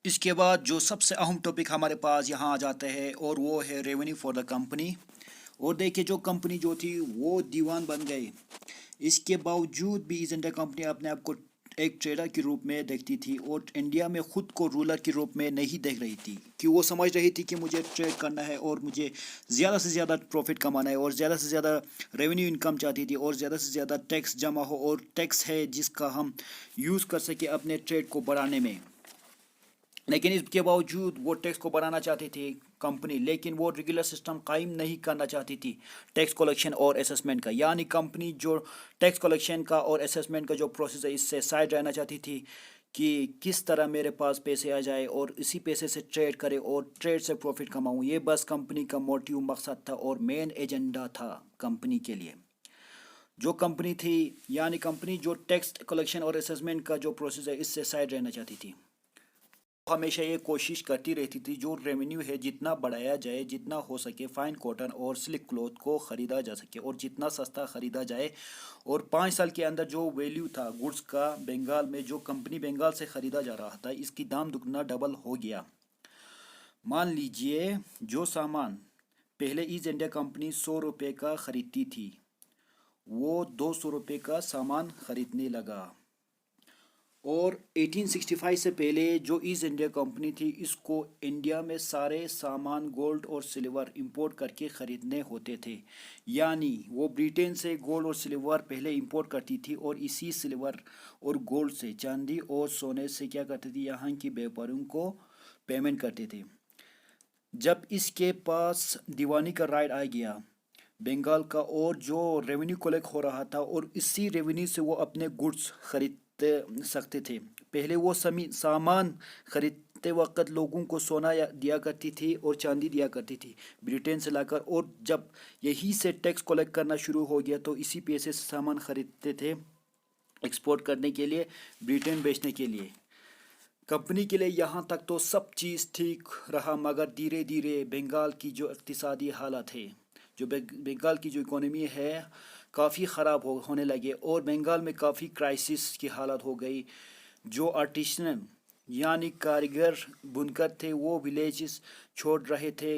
اس کے بعد جو سب سے اہم ٹاپک ہمارے پاس یہاں آ جاتا ہے اور وہ ہے ریونیو فار دا کمپنی. اور دیکھیے جو کمپنی جو تھی وہ دیوان بن گئی. اس کے باوجود بھی ایسٹ انڈیا کمپنی اپنے آپ کو ایک ٹریڈر کے روپ میں دیکھتی تھی اور انڈیا میں خود کو رولر کے روپ میں نہیں دیکھ رہی تھی کہ وہ سمجھ رہی تھی کہ مجھے ٹریڈ کرنا ہے اور مجھے زیادہ سے زیادہ پروفٹ کمانا ہے اور زیادہ سے زیادہ ریونیو انکم چاہتی تھی اور زیادہ سے زیادہ ٹیکس جمع ہو اور ٹیکس ہے جس کا ہم یوز کر سکیں اپنے ٹریڈ کو بڑھانے میں. لیکن اس کے باوجود وہ ٹیکس کو بڑھانا چاہتی تھی کمپنی، لیکن وہ ریگولر سسٹم قائم نہیں کرنا چاہتی تھی ٹیکس کلیکشن اور اسسمنٹ کا. یعنی کمپنی جو ٹیکس کلیکشن کا اور اسسمنٹ کا جو پروسیس ہے اس سے سائڈ رہنا چاہتی تھی کہ کس طرح میرے پاس پیسے آ جائے اور اسی پیسے سے ٹریڈ کرے اور ٹریڈ سے پروفٹ کماؤں. یہ بس کمپنی کا موٹیو مقصد تھا اور مین ایجنڈا تھا کمپنی کے لیے. جو کمپنی تھی یعنی کمپنی جو ٹیکس کلیکشن اور اسسمنٹ کا جو پروسیس ہے اس سے سائڈ رہنا چاہتی تھی. ہمیشہ یہ کوشش کرتی رہتی تھی جو ریونیو ہے جتنا بڑھایا جائے، جتنا ہو سکے فائن کاٹن اور سلک کلوتھ کو خریدا جا سکے اور جتنا سستا خریدا جائے. اور 5 سال کے اندر جو ویلیو تھا گڈس کا بنگال میں، جو کمپنی بنگال سے خریدا جا رہا تھا، اس کی دام دگنا ڈبل ہو گیا. مان لیجئے جو سامان پہلے ایسٹ انڈیا کمپنی 100 روپے کا خریدتی تھی وہ 200 روپے کا سامان خریدنے لگا. اور 1865 سے پہلے جو ایسٹ انڈیا کمپنی تھی اس کو انڈیا میں سارے سامان گولڈ اور سلور امپورٹ کر کے خریدنے ہوتے تھے. یعنی وہ برٹین سے گولڈ اور سلور پہلے امپورٹ کرتی تھی اور اسی سلور اور گولڈ سے چاندی اور سونے سے کیا کرتی تھی، یہاں کی بیپاریوں کو پیمنٹ کرتے تھے. جب اس کے پاس دیوانی کا رائٹ آ گیا بنگال کا اور جو ریونیو کلیکٹ ہو رہا تھا اور اسی ریونیو سے وہ اپنے گڈس خرید سکتے تھے. پہلے وہ سامان خریدتے وقت لوگوں کو سونا دیا کرتی تھی اور چاندی دیا کرتی تھی برٹین سے لا کر، اور جب یہی سے ٹیکس کلیکٹ کرنا شروع ہو گیا تو اسی پیسے سے سامان خریدتے تھے ایکسپورٹ کرنے کے لیے، برٹین بیچنے کے لیے. کمپنی کے لیے یہاں تک تو سب چیز ٹھیک رہا، مگر دھیرے دھیرے بنگال کی جو اقتصادی حالت ہے، جو بنگال کی جو اکانومی ہے کافی خراب ہونے لگے اور بنگال میں کافی کرائسس کی حالت ہو گئی. جو آرٹیشن یعنی کاریگر بنکر تھے وہ ولیجز چھوڑ رہے تھے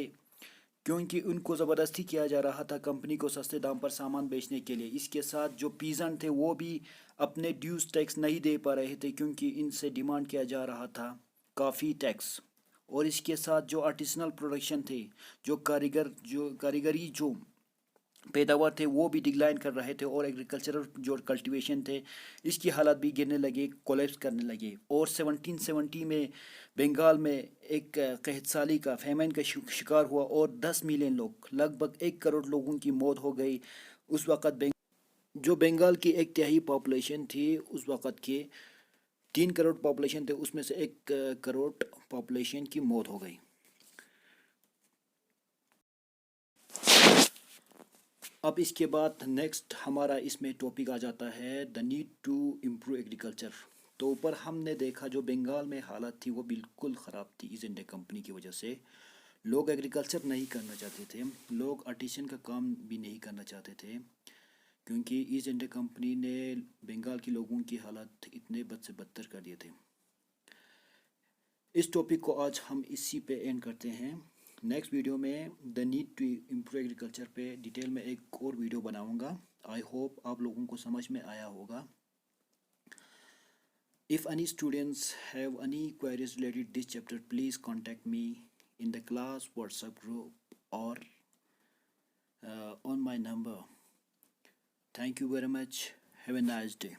کیونکہ ان کو زبردستی کیا جا رہا تھا کمپنی کو سستے دام پر سامان بیچنے کے لیے. اس کے ساتھ جو پیزنٹ تھے وہ بھی اپنے ڈیوز ٹیکس نہیں دے پا رہے تھے کیونکہ ان سے ڈیمانڈ کیا جا رہا تھا کافی ٹیکس. اور اس کے ساتھ جو آرٹیسنل پروڈکشن تھے، جو کاریگری جو پیداوار تھے وہ بھی ڈکلائن کر رہے تھے اور ایگریکلچرل جو کلٹیویشن تھے اس کی حالت بھی گرنے لگے، کولیپس کرنے لگے. اور 1770 میں بنگال میں ایک قحط سالی کا فیمن کا شکار ہوا اور 10 ملین لوگ، لگ بھگ 1 کروڑ لوگوں کی موت ہو گئی. اس وقت جو بنگال کی 1/3 پاپولیشن تھی، اس وقت کے 3 کروڑ پاپولیشن تھے، اس میں سے 1 کروڑ پاپولیشن کی موت ہو گئی. اب اس کے بعد نیکسٹ ہمارا اس میں ٹاپک آ جاتا ہے the need to improve agriculture. تو اوپر ہم نے دیکھا جو بنگال میں حالت تھی وہ بالکل خراب تھی ایسٹ انڈیا کمپنی کی وجہ سے. لوگ ایگریکلچر نہیں کرنا چاہتے تھے، لوگ آرٹیشن کا کام بھی نہیں کرنا چاہتے تھے کیونکہ ایسٹ انڈیا کمپنی نے بنگال کے لوگوں کی حالت اتنے بد سے بدتر کر دیے تھے. اس ٹاپک کو آج ہم اسی پہ اینڈ کرتے ہیں. نیکسٹ ویڈیو میں the need to improve agriculture پہ ڈیٹیل میں ایک اور ویڈیو بناؤں گا. آئی ہوپ آپ لوگوں کو سمجھ میں آیا ہوگا. If any students have any queries related to this chapter, please contact me in the class WhatsApp group or on my number. Thank you very much. Have a nice day.